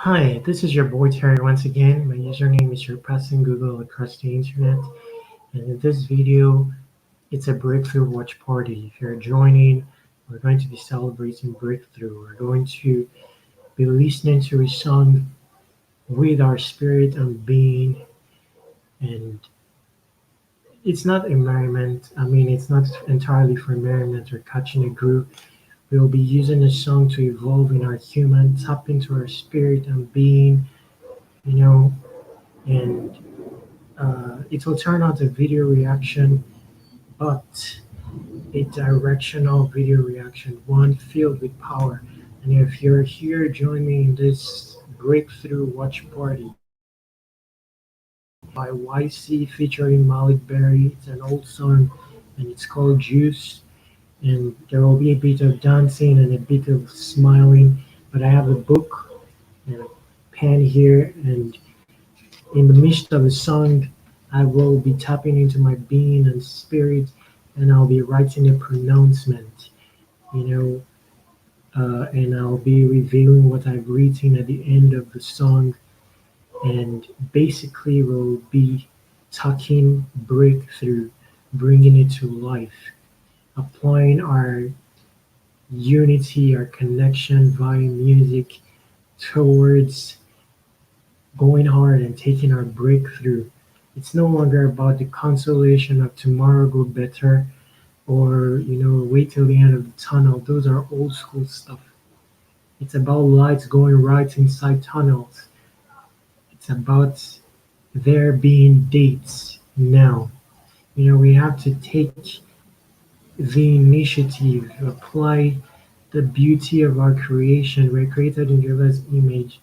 Hi, this is your boy Terry once again. My username is surpassing Google across the internet. And in this video, it's a breakthrough watch party. If you're joining, we're going to be celebrating breakthrough. We're going to be listening to a song with our spirit and being. And it's not a merriment. It's not entirely for merriment or catching a groove. We'll be using the song to evolve in our human, tap into our spirit and being, you know, and it will turn out a video reaction, but a directional video reaction, one filled with power. And if you're here, join me in this breakthrough watch party by Ycee featuring Maleek Berry. It's an old song and it's called Juice. And there will be a bit of dancing and a bit of smiling. But I have a book and a pen here, and in the midst of the song, I will be tapping into my being and spirit, and I'll be writing a pronouncement, you and I'll be revealing what I've written at the end of the song, and basically we'll be talking breakthrough, bringing it to life, applying our unity, our connection via music towards going hard and taking our breakthrough. It's no longer about the consolation of tomorrow go better or, wait till the end of the tunnel. Those are old school stuff. It's about lights going right inside tunnels. It's about there being dates now. We have to take the initiative, apply the beauty of our creation. We're created in Jehovah's image.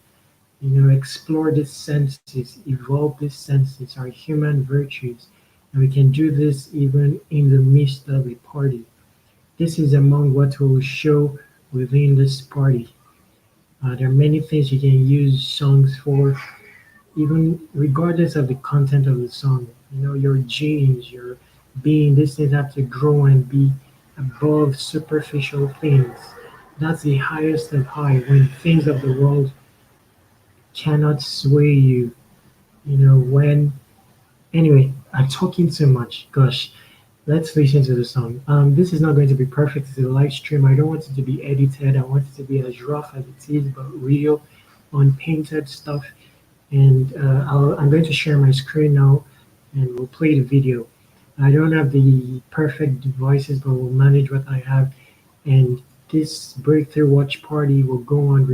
Explore the senses, evolve the senses, our human virtues. And we can do this even in the midst of a party. This is among what we'll show within this party. There are many things you can use songs for, even regardless of the content of the song. Your genes, your being, these things have to grow and be above superficial things. That's the highest of high when things of the world cannot sway you. When anyway, I'm talking too much. Gosh, let's listen to the song. This is not going to be perfect. It's a live stream. I don't want it to be edited. I want it to be as rough as it is, but real, unpainted stuff. And I'm going to share my screen now, and we'll play the video. I don't have the perfect devices, but we'll manage what I have. And this breakthrough watch party will go on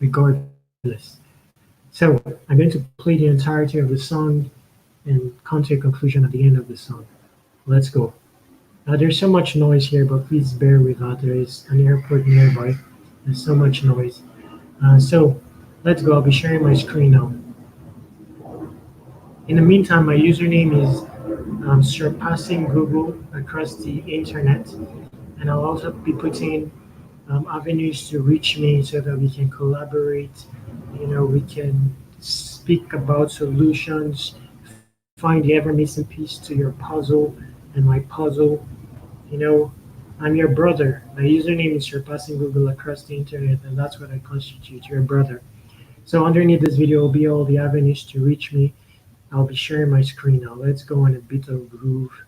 regardless. So I'm going to play the entirety of the song and come to a conclusion at the end of the song. Let's go. There's so much noise here, but please bear with that. There is an airport nearby. There's so much noise. So let's go. I'll be sharing my screen now. In the meantime, my username is surpassing Google across the internet, and I'll also be putting avenues to reach me so that we can collaborate. We can speak about solutions, find the ever missing piece to your puzzle and my puzzle. You know, I'm your brother. My username is surpassing Google across the internet, and that's what I constitute, your brother. So underneath this video will be all the avenues to reach me. I'll be sharing my screen now. Let's go on a bit of groove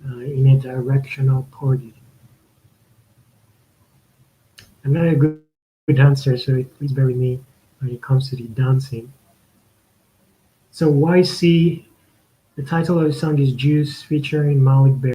in a directional party. I'm not a good dancer, so please bear with me when it comes to the dancing. So YC, the title of the song is Juice featuring Maleek Berry.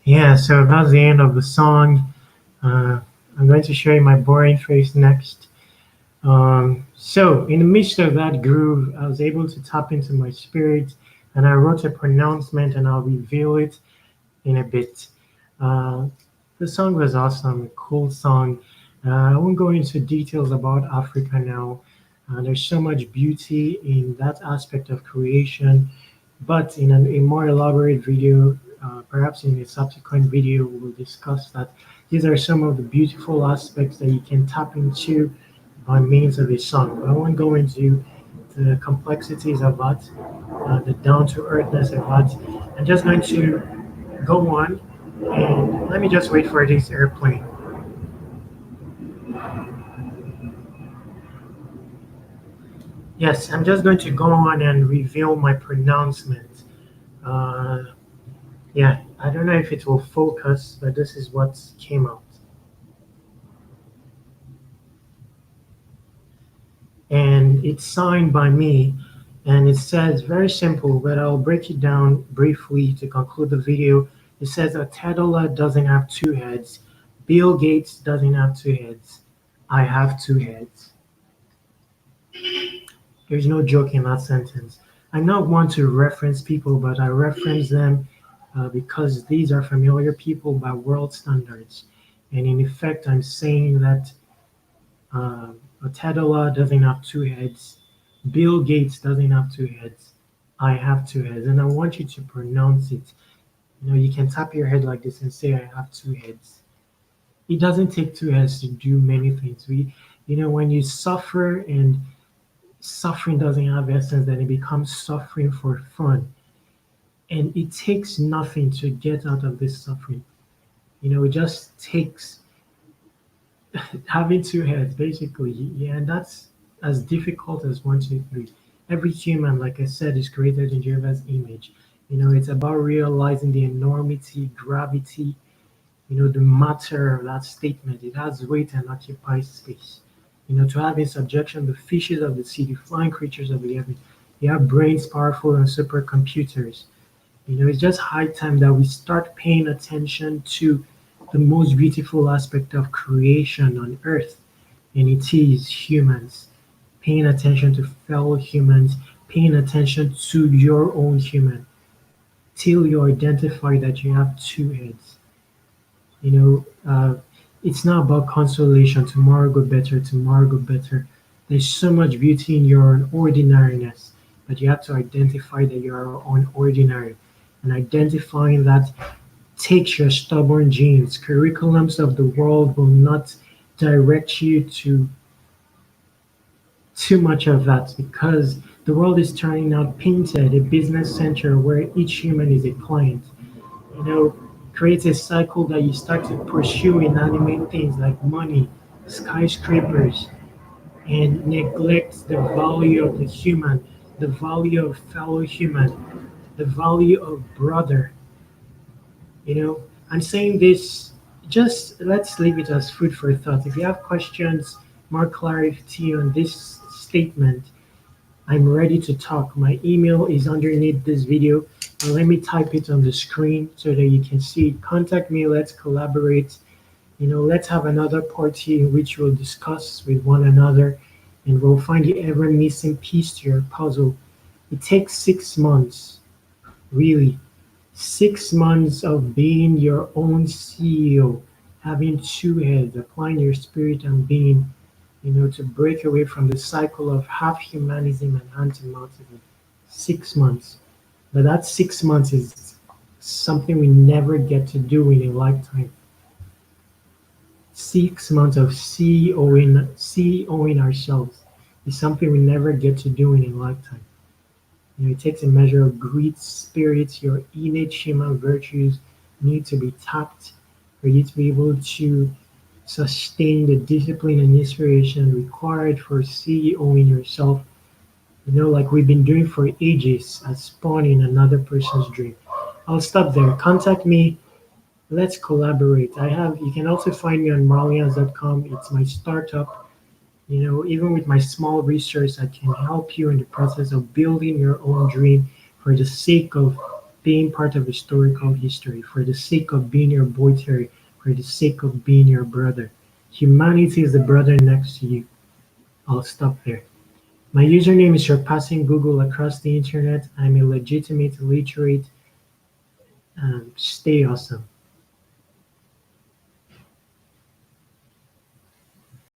Yeah, so that's the end of the song. Uh, I'm going to show you my boring face next. So, in the midst of that groove, I was able to tap into my spirit and I wrote a pronouncement and I'll reveal it in a bit. Uh, the song was awesome, a cool song. I won't go into details about Africa now. There's so much beauty in that aspect of creation, but in a more elaborate video, perhaps in a subsequent video, we'll discuss that. These are some of the beautiful aspects that you can tap into by means of a song. I won't go into the complexities of that, the down to earthness of that. I'm just going to go on and let me just wait for this airplane. Yes, I'm just going to go on and reveal my pronouncement. Uh, yeah, I don't know if it will focus, but this is what came out. And it's signed by me. And it says very simple, but I'll break it down briefly to conclude the video. It says a Tedola doesn't have two heads. Bill Gates doesn't have two heads. I have two heads. There's no joke in that sentence. I'm not one to reference people, but I reference them because these are familiar people by world standards. And in effect, I'm saying that uh, Otedola doesn't have two heads. Bill Gates doesn't have two heads. I have two heads. And I want you to pronounce it. You know, you can tap your head like this and say, I have two heads. It doesn't take two heads to do many things. When you suffer and suffering doesn't have essence, then it becomes suffering for fun. And it takes nothing to get out of this suffering. It just takes having two heads, basically. Yeah, and that's as difficult as one, two, three. Every human, like I said, is created in Jehovah's image. It's about realizing the enormity, gravity, the matter of that statement. It has weight and occupies space. To have in subjection the fishes of the sea, the flying creatures of the heaven. They have brains powerful than supercomputers. It's just high time that we start paying attention to the most beautiful aspect of creation on earth, and it is humans. Paying attention to fellow humans, paying attention to your own human, till you identify that you have two heads. You know, it's not about consolation. Tomorrow go better. Tomorrow go better. There's so much beauty in your ordinariness, but you have to identify that you are unordinary, and identifying that takes your stubborn genes. Curriculums of the world will not direct you to too much of that because the world is turning out painted a business center where each human is a client. you know, Creates a cycle that you start to pursue inanimate things like money, skyscrapers, and neglects the value of the human, the value of fellow human, the value of brother. I'm saying this, just let's leave it as food for thought. If you have questions, more clarity on this statement, I'm ready to talk. My email is underneath this video. Let me type it on the screen so that you can see it. Contact me. Let's collaborate. Let's have another party in which we'll discuss with one another and we'll find the ever missing piece to your puzzle. It takes 6 months, really. 6 months of being your own CEO, having two heads, applying your spirit and being, to break away from the cycle of half humanism and anti-martyrdom. 6 months. But that 6 months is something we never get to do in a lifetime. 6 months of CEOing ourselves is something we never get to do in a lifetime. It takes a measure of greed, spirit, your innate human virtues need to be tapped for you to be able to sustain the discipline and inspiration required for CEOing yourself, like we've been doing for ages at spawning another person's dream. I'll stop there. Contact me. Let's collaborate. You can also find me on marlians.com. It's my startup. Even with my small research, I can help you in the process of building your own dream for the sake of being part of a story called history, for the sake of being your boy Terry, for the sake of being your brother. Humanity is the brother next to you. I'll stop there. My username is surpassing Google across the internet. I'm a legitimate literate. Stay awesome.